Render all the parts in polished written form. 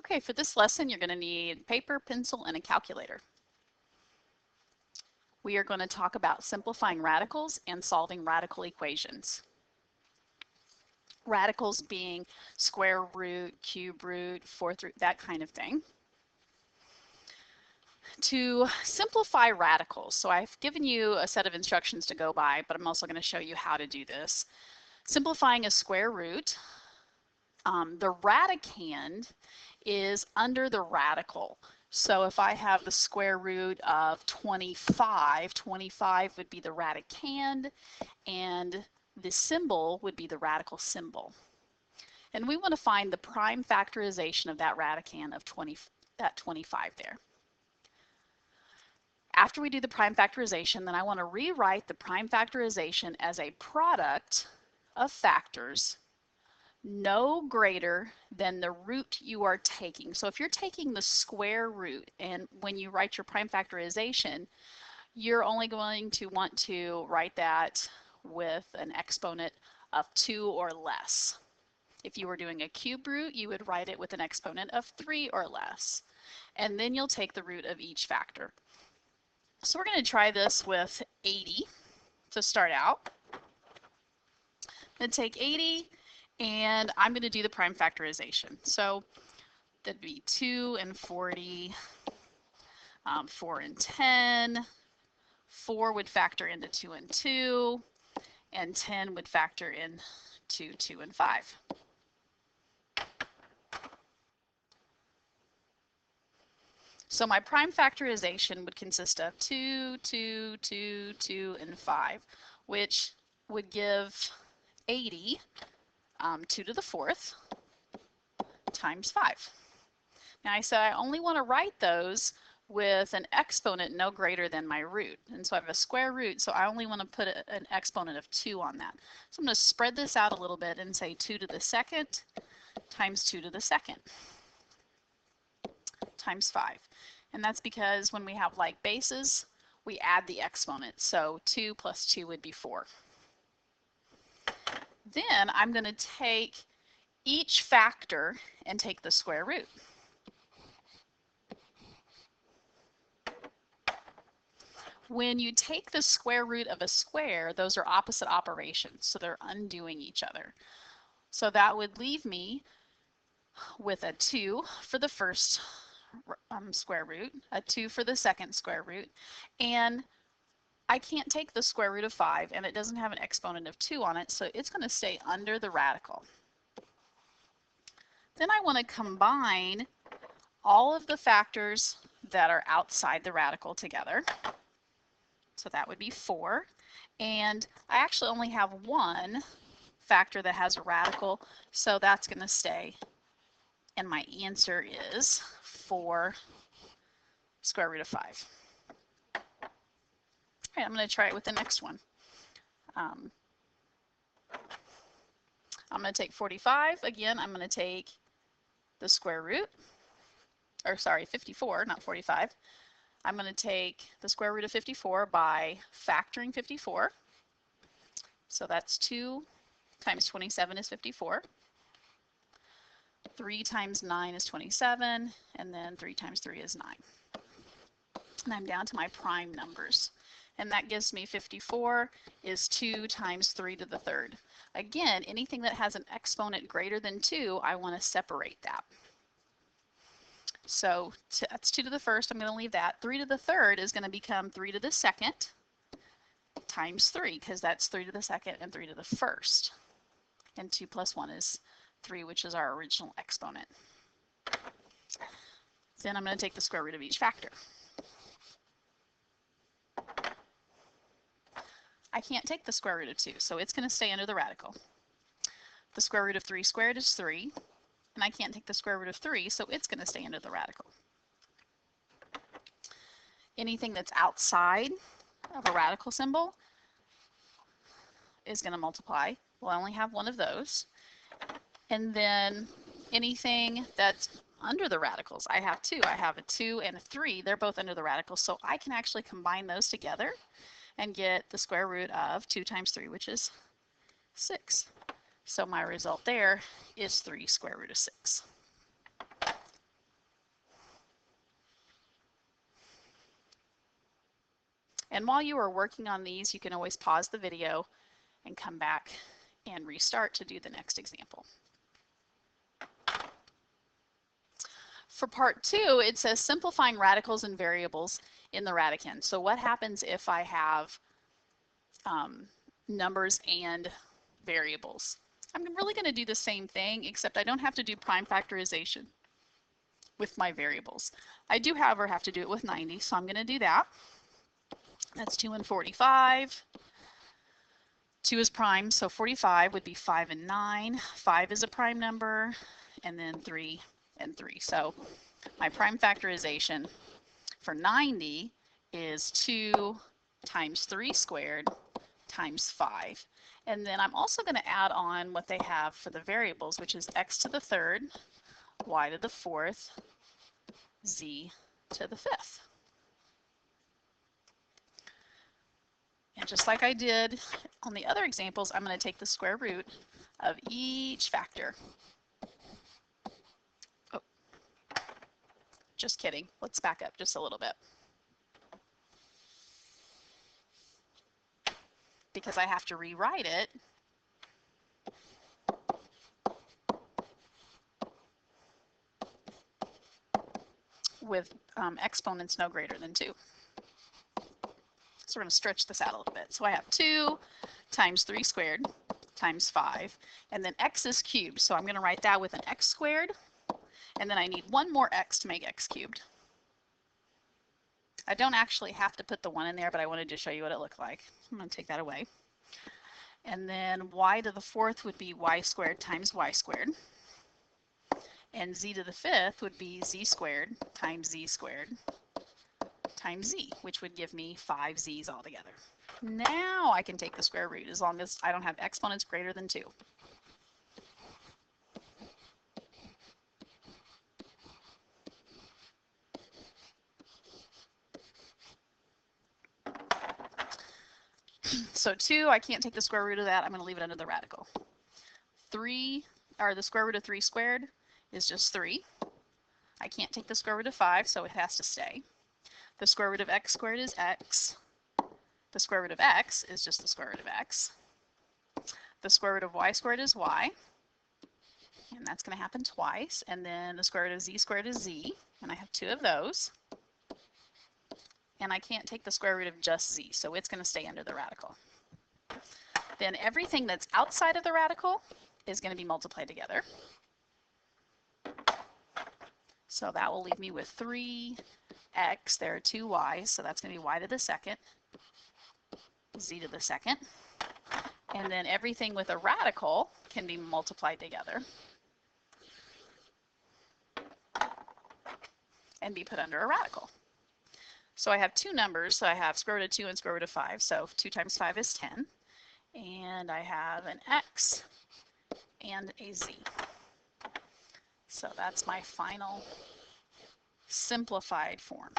Okay, for this lesson, you're going to need paper, pencil, and a calculator. We are going to talk about simplifying radicals and solving radical equations. Radicals being square root, cube root, fourth root, that kind of thing. To simplify radicals, so I've given you a set of instructions to go by, but I'm also going to show you how to do this. Simplifying a square root, the radicand is under the radical. So if I have the square root of 25, 25 would be the radicand, and the symbol would be the radical symbol. And we want to find the prime factorization of that radicand of 25 there. After we do the prime factorization, then I want to rewrite the prime factorization as a product of factors no greater than the root you are taking. So if you're taking the square root, and when you write your prime factorization, you're only going to want to write that with an exponent of 2 or less. If you were doing a cube root, you would write it with an exponent of 3 or less. And then you'll take the root of each factor. So we're going to try this with 80 to start out. Then take 80, and I'm going to do the prime factorization. So that'd be 2 and 40, 4 and 10. 4 would factor into 2 and 2, and 10 would factor into 2 and 5. So my prime factorization would consist of 2, 2, 2, 2, and 5, which would give 80, 2 to the 4th, times 5. Now I said I only want to write those with an exponent no greater than my root. And so I have a square root, so I only want to put an exponent of 2 on that. So I'm going to spread this out a little bit and say 2 to the 2nd times 2 to the 2nd times 5. And that's because when we have like bases, we add the exponent. So 2 plus 2 would be 4. Then I'm going to take each factor and take the square root. When you take the square root of a square, those are opposite operations, so they're undoing each other. So that would leave me with a 2 for the first square root, a 2 for the second square root, and I can't take the square root of 5, and it doesn't have an exponent of 2 on it, so it's going to stay under the radical. Then I want to combine all of the factors that are outside the radical together. So that would be 4. And I actually only have one factor that has a radical, so that's going to stay. And my answer is 4 square root of 5. All right, I'm going to try it with the next one. I'm going to take 45. Again, I'm going to take the square root, or sorry, 54, not 45. I'm going to take the square root of 54 by factoring 54. So that's 2 times 27 is 54. 3 times 9 is 27, and then 3 times 3 is 9. And I'm down to my prime numbers. And that gives me 54 is 2 times 3 to the 3rd. Again, anything that has an exponent greater than 2, I want to separate that. So that's 2 to the 1st, I'm going to leave that. 3 to the 3rd is going to become 3 to the 2nd times 3, because that's 3 to the 2nd and 3 to the 1st. And 2 plus 1 is 3, which is our original exponent. Then I'm going to take the square root of each factor. I can't take the square root of 2, so it's going to stay under the radical. The square root of 3 squared is 3, and I can't take the square root of 3, so it's going to stay under the radical. Anything that's outside of a radical symbol is going to multiply. Well, I only have one of those. And then anything that's under the radicals, I have 2. I have a 2 and a 3. They're both under the radicals, so I can actually combine those together and get the square root of 2 times 3, which is 6. So my result there is 3 square root of 6. And while you are working on these, you can always pause the video and come back and restart to do the next example. For part 2, it says simplifying radicals and variables in the radicand. So what happens if I have numbers and variables? I'm really going to do the same thing, except I don't have to do prime factorization with my variables. I do, however, have to do it with 90, so I'm going to do that. That's 2 and 45. 2 is prime, so 45 would be 5 and 9. 5 is a prime number, and then 3 and 3. So my prime factorization for 90 is 2 times 3 squared times 5. And then I'm also going to add on what they have for the variables, which is x to the third, y to the fourth, z to the fifth. And just like I did on the other examples, I'm going to take the square root of each factor. Oh, just kidding. Let's back up just a little bit, because I have to rewrite it with exponents no greater than 2. So we're going to stretch this out a little bit. So I have 2 times 3 squared times 5, and then x is cubed. So I'm going to write that with an x squared, and then I need one more x to make x cubed. I don't actually have to put the 1 in there, but I wanted to show you what it looked like. I'm going to take that away. And then y to the fourth would be y squared times y squared. And z to the fifth would be z squared times z squared times z, which would give me 5 z's altogether. Now I can take the square root as long as I don't have exponents greater than 2. So 2, I can't take the square root of that. I'm going to leave it under the radical. 3, or the square root of 3 squared is just 3. I can't take the square root of 5, so it has to stay. The square root of x squared is x. The square root of x is just the square root of x. The square root of y squared is y, and that's going to happen twice. And then the square root of z squared is z, and I have 2 of those. And I can't take the square root of just z, so it's going to stay under the radical. Then everything that's outside of the radical is going to be multiplied together. So that will leave me with 3x. There are 2 y's, so that's going to be y to the second, z to the second. And then everything with a radical can be multiplied together and be put under a radical. So I have 2 numbers. So I have square root of 2 and square root of 5. So 2 times 5 is 10. And I have an x and a z. So that's my final simplified form.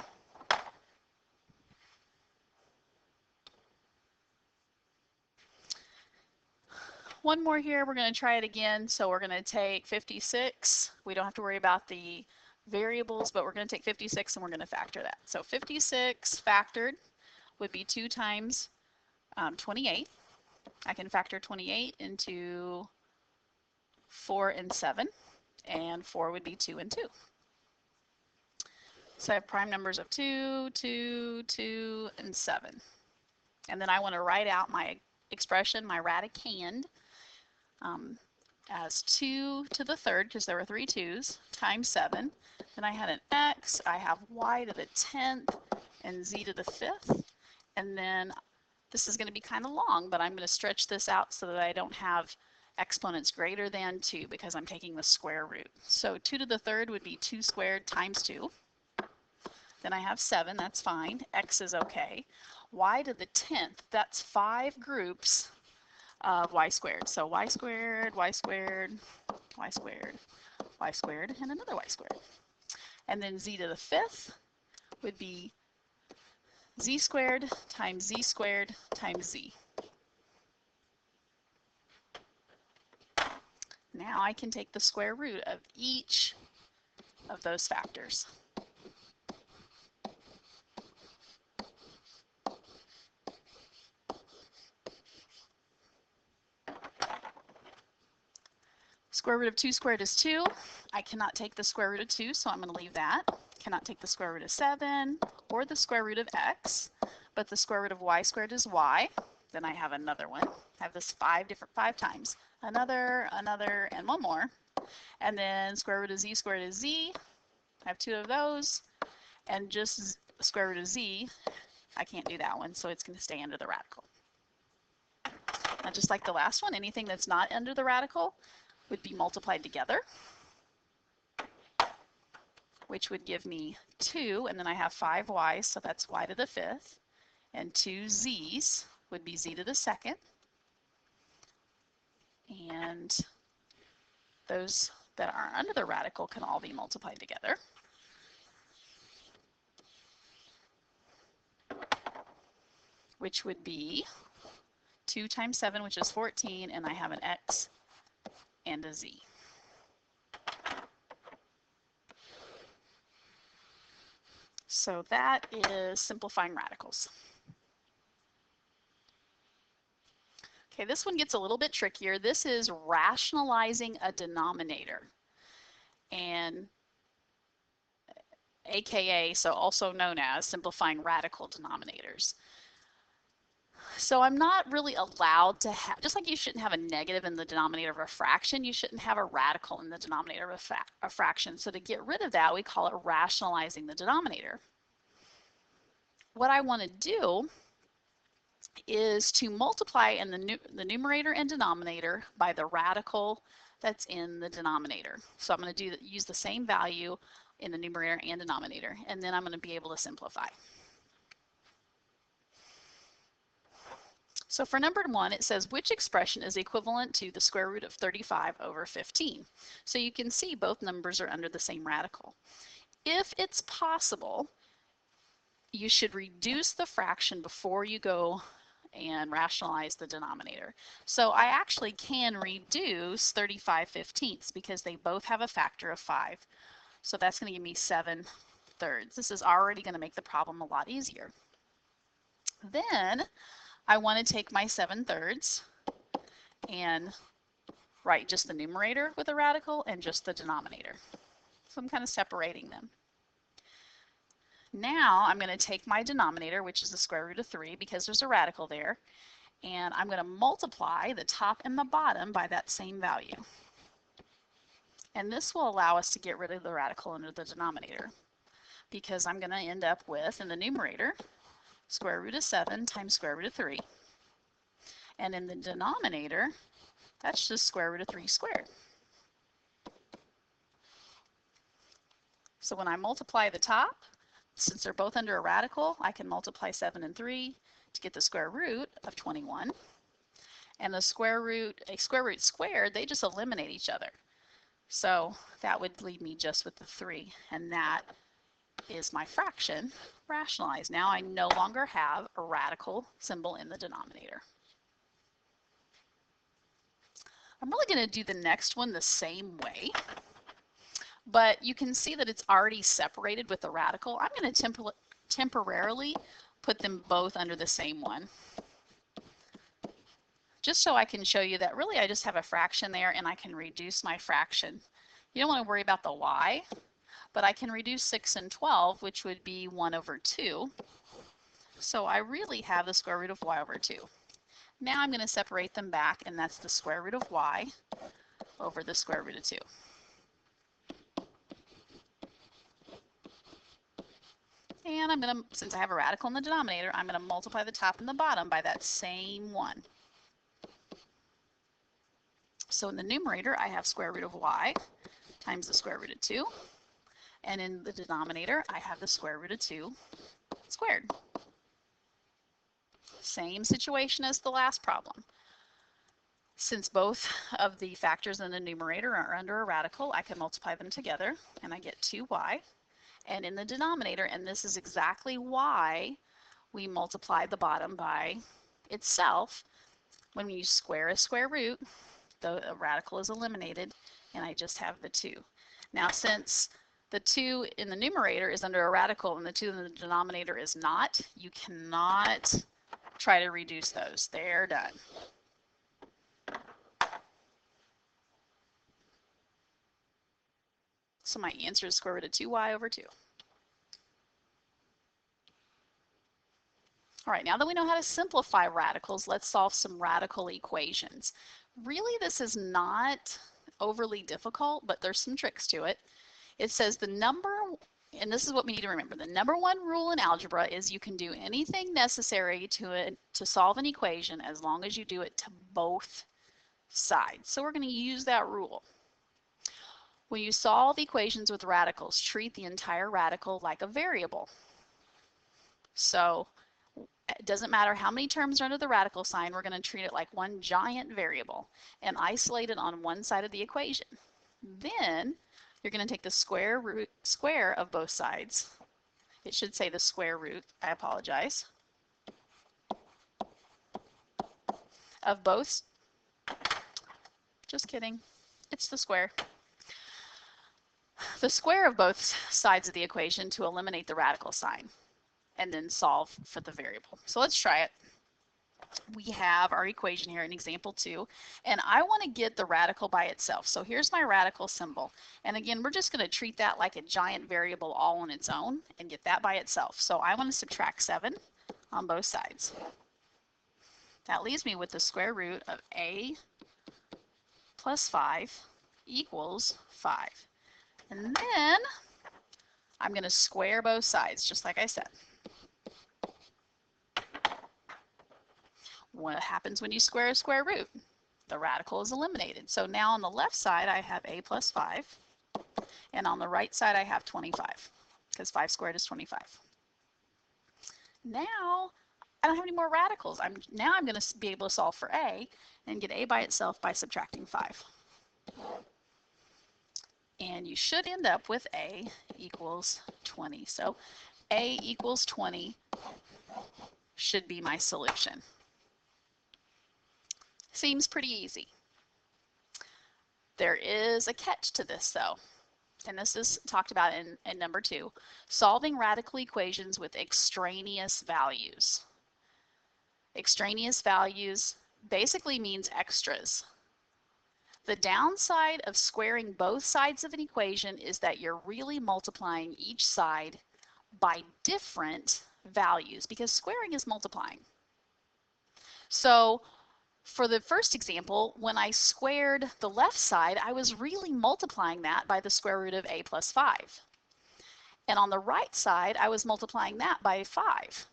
One more here, we're going to try it again. So we're going to take 56. We don't have to worry about the variables, but we're going to take 56 and we're going to factor that. So 56 factored would be 2 times 28. I can factor 28 into 4 and 7, and 4 would be 2 and 2. So I have prime numbers of 2, 2, 2, and 7. And then I want to write out my expression, my radicand, as 2 to the third, because there were 3 2's, times 7. Then I had an x, I have y to the 10th, and z to the 5th. And then this is going to be kind of long, but I'm going to stretch this out so that I don't have exponents greater than 2 because I'm taking the square root. So 2 to the third would be 2 squared times 2. Then I have 7, that's fine. X is okay. Y to the 10th, that's 5 groups of y squared. So y squared, y squared, y squared, y squared, and another y squared. And then z to the 5th would be z squared times z squared times z. Now I can take the square root of each of those factors. Square root of 2 squared is 2. I cannot take the square root of 2, so I'm going to leave that. Cannot take the square root of 7 or the square root of x, but the square root of y squared is y. Then I have another one. I have this 5 times. Another, and one more. And then square root of z squared is z. I have 2 of those. And just square root of z, I can't do that one, so it's going to stay under the radical. Now, just like the last one, anything that's not under the radical would be multiplied together, which would give me 2, and then I have 5y, so that's y to the 5th, and 2 z's would be z to the 2nd, and those that are under the radical can all be multiplied together. Which would be 2 times 7, which is 14, and I have an x and a z. So that is simplifying radicals. Okay, this one gets a little bit trickier. This is rationalizing a denominator, and AKA, so also known as simplifying radical denominators. So I'm not really allowed to have, just like you shouldn't have a negative in the denominator of a fraction, you shouldn't have a radical in the denominator of a fraction. So to get rid of that, we call it rationalizing the denominator. What I want to do is to multiply in the numerator and denominator by the radical that's in the denominator. So I'm going to use the same value in the numerator and denominator, and then I'm going to be able to simplify. So for number 1, it says which expression is equivalent to the square root of 35 over 15. So you can see both numbers are under the same radical. If it's possible, you should reduce the fraction before you go and rationalize the denominator. So I actually can reduce 35/15 because they both have a factor of 5. So that's going to give me 7/3. This is already going to make the problem a lot easier. Then I want to take my 7/3 and write just the numerator with a radical and just the denominator. So I'm kind of separating them. Now I'm going to take my denominator, which is the square root of 3 because there's a radical there, and I'm going to multiply the top and the bottom by that same value. And this will allow us to get rid of the radical under the denominator, because I'm going to end up with, in the numerator, square root of 7 times square root of 3. And in the denominator, that's just square root of 3 squared. So when I multiply the top, since they're both under a radical, I can multiply 7 and 3 to get the square root of 21. And the square root, a square root squared, they just eliminate each other. So that would leave me just with the 3. And that is my fraction rationalized. Now I no longer have a radical symbol in the denominator. I'm really going to do the next one the same way. But you can see that it's already separated with the radical. I'm going to temporarily put them both under the same one, just so I can show you that really I just have a fraction there and I can reduce my fraction. You don't want to worry about the y, but I can reduce 6 and 12, which would be 1 over 2. So I really have the square root of y over 2. Now I'm going to separate them back, and that's the square root of y over the square root of 2. And I'm going to, since I have a radical in the denominator, I'm going to multiply the top and the bottom by that same 1. So in the numerator, I have square root of y times the square root of 2. And in the denominator, I have the square root of 2 squared. Same situation as the last problem. Since both of the factors in the numerator are under a radical, I can multiply them together, and I get 2y. And in the denominator, and this is exactly why we multiply the bottom by itself, when you square a square root, the radical is eliminated, and I just have the 2. Now, since the 2 in the numerator is under a radical and the 2 in the denominator is not, you cannot try to reduce those. They're done. So my answer is square root of 2y over 2. All right, now that we know how to simplify radicals, let's solve some radical equations. Really, this is not overly difficult, but there's some tricks to it. It says the number, and this is what we need to remember, the number one rule in algebra is you can do anything necessary to solve an equation as long as you do it to both sides. So we're going to use that rule. When you solve equations with radicals, treat the entire radical like a variable. So it doesn't matter how many terms are under the radical sign, we're going to treat it like one giant variable and isolate it on one side of the equation. Then you're going to take the square of both sides. It should say the square root, I apologize, of both, just kidding, it's the square of both sides of the equation to eliminate the radical sign, and then solve for the variable. So let's try it. We have our equation here in example 2, and I want to get the radical by itself. So here's my radical symbol. And again, we're just going to treat that like a giant variable all on its own and get that by itself. So I want to subtract 7 on both sides. That leaves me with the square root of a plus 5 equals 5. And then I'm going to square both sides, just like I said. What happens when you square a square root? The radical is eliminated. So now on the left side, I have a plus 5. And on the right side, I have 25, because 5 squared is 25. Now, I don't have any more radicals. Now I'm going to be able to solve for a and get a by itself by subtracting 5. And you should end up with a equals 20. So a equals 20 should be my solution. Seems pretty easy. There is a catch to this though, and this is talked about in number 2, solving radical equations with extraneous values. Extraneous values basically means extras. The downside of squaring both sides of an equation is that you're really multiplying each side by different values, because squaring is multiplying. So for the first example, when I squared the left side, I was really multiplying that by the square root of a plus 5. And on the right side, I was multiplying that by 5.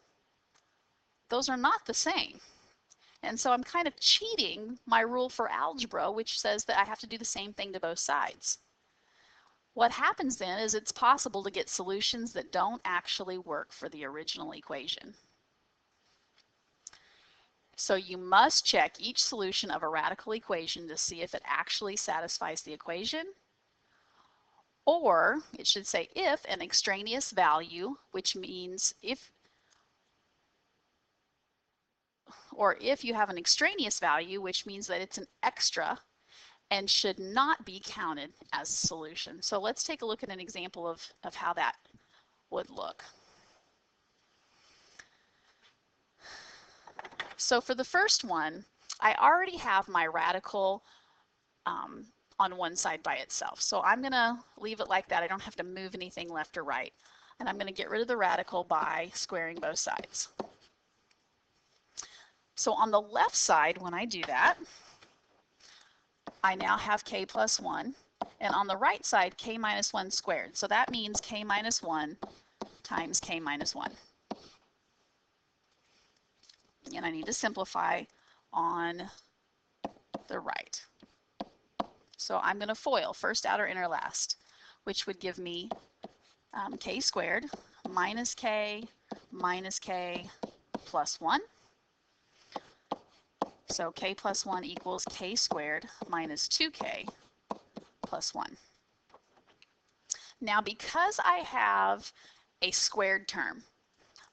Those are not the same. And so I'm kind of cheating my rule for algebra, which says that I have to do the same thing to both sides. What happens then is it's possible to get solutions that don't actually work for the original equation. So you must check each solution of a radical equation to see if it actually satisfies the equation, or it should say if an extraneous value, which means if you have an extraneous value, which means that it's an extra and should not be counted as a solution. So let's take a look at an example of how that would look. So for the first one, I already have my radical on one side by itself. So I'm going to leave it like that. I don't have to move anything left or right. And I'm going to get rid of the radical by squaring both sides. So on the left side, when I do that, I now have k plus 1. And on the right side, k minus 1 squared. So that means k minus 1 times k minus 1. And I need to simplify on the right. So I'm going to FOIL, first, outer, inner, last, which would give me k squared minus k plus 1. So k plus 1 equals k squared minus 2k plus 1. Now because I have a squared term,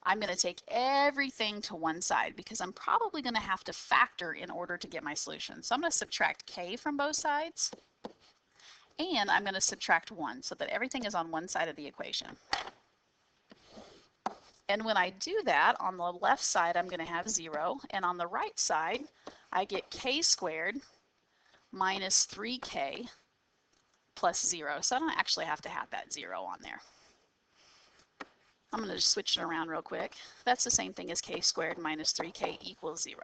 I'm going to take everything to one side because I'm probably going to have to factor in order to get my solution. So I'm going to subtract k from both sides, and I'm going to subtract 1 so that everything is on one side of the equation. And when I do that, on the left side I'm going to have 0, and on the right side I get k squared minus 3k plus 0. So I don't actually have to have that 0 on there. I'm going to just switch it around real quick. That's the same thing as k squared minus 3k equals 0.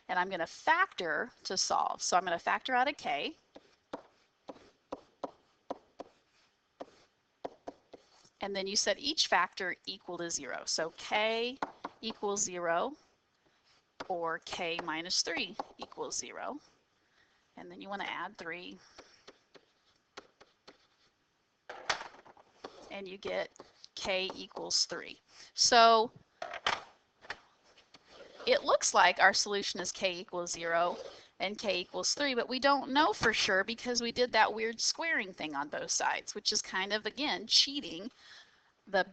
And I'm going to factor to solve. So I'm going to factor out a k. And then you set each factor equal to 0. So k equals 0 or k minus 3 equals 0. And then you want to add 3. And you get k equals 3. So it looks like our solution is k equals 0 and k equals 3, but we don't know for sure because we did that weird squaring thing on both sides, which is kind of, again, cheating the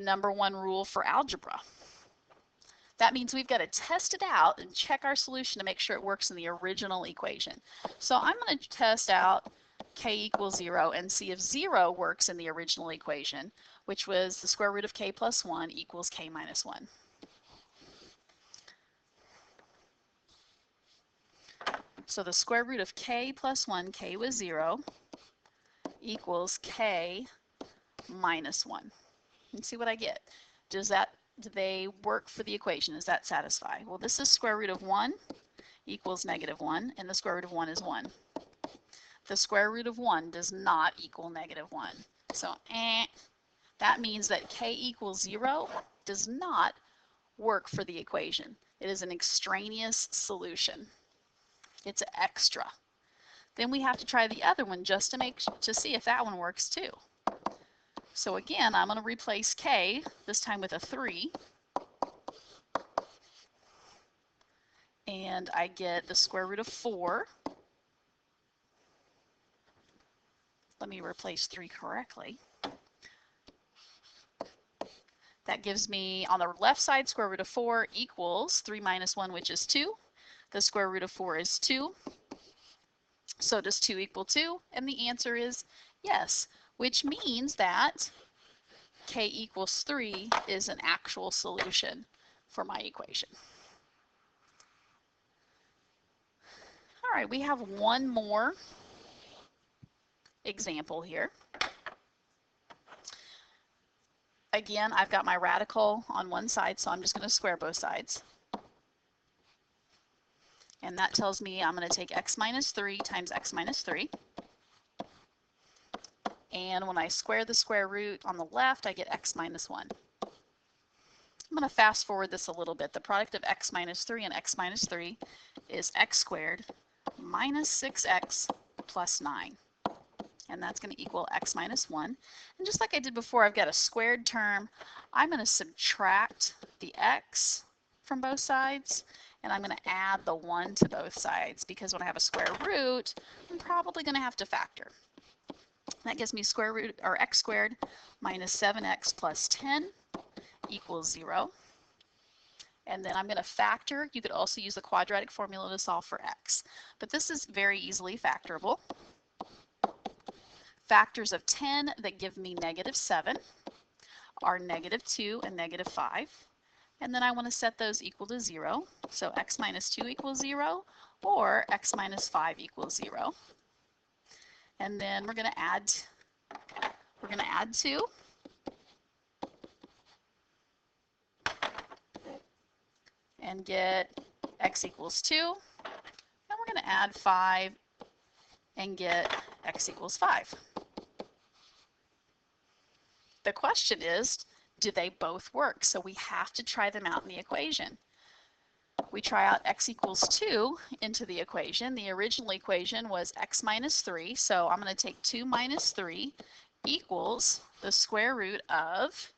number one rule for algebra. That means we've got to test it out and check our solution to make sure it works in the original equation. So I'm going to test out k equals 0 and see if 0 works in the original equation, which was the square root of k plus 1 equals k minus 1. So the square root of k plus 1, k was 0, equals k minus 1. And see what I get. Do they work for the equation? Does that satisfy? Well, this is square root of 1 equals negative 1, and the square root of 1 is 1. The square root of 1 does not equal negative 1. So that means that k equals 0 does not work for the equation. It is an extraneous solution. It's extra. Then we have to try the other one just to see if that one works too. So again, I'm going to replace k, this time with a 3. And I get the square root of 4. Let me replace 3 correctly. That gives me, on the left side, square root of 4 equals 3 minus 1, which is 2. The square root of 4 is 2. So does 2 equal 2? And the answer is yes, which means that k equals 3 is an actual solution for my equation. All right, we have one more example here. Again, I've got my radical on one side, so I'm just going to square both sides. And that tells me I'm going to take x minus 3 times x minus 3. And when I square the square root on the left, I get x minus 1. I'm going to fast forward this a little bit. The product of x minus 3 and x minus 3 is x squared minus 6x plus 9. And that's going to equal x minus 1. And just like I did before, I've got a squared term. I'm going to subtract the x from both sides, and I'm going to add the 1 to both sides, because when I have a square root, I'm probably going to have to factor. That gives me square root, or x squared minus 7x plus 10 equals 0. And then I'm going to factor. You could also use the quadratic formula to solve for x. But this is very easily factorable. Factors of 10 that give me negative 7 are negative 2 and negative 5. And then I want to set those equal to 0. So x minus 2 equals 0, or x minus 5 equals 0. And then we're going to add 2. And get x equals 2. And we're going to add 5 and get x equals 5. The question is, do they both work? So we have to try them out in the equation. We try out x equals 2 into the equation. The original equation was x minus 3, so I'm going to take 2 minus 3 equals the square root of,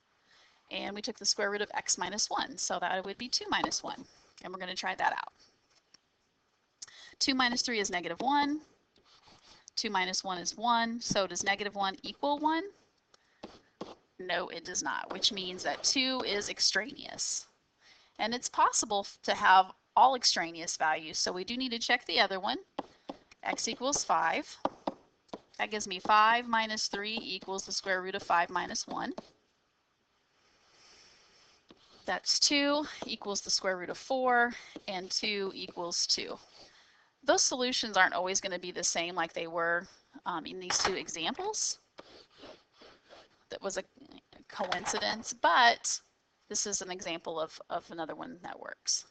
and we took the square root of x minus 1, so that would be 2 minus 1. And we're going to try that out. 2 minus 3 is negative 1. 2 minus 1 is 1. So does negative 1 equal 1? No, it does not, which means that 2 is extraneous. And it's possible to have all extraneous values, so we do need to check the other one. X equals 5. That gives me 5 minus 3 equals the square root of 5 minus 1. That's 2 equals the square root of 4, and 2 equals 2. Those solutions aren't always going to be the same like they were in these two examples. That was a coincidence, but this is an example of another one that works.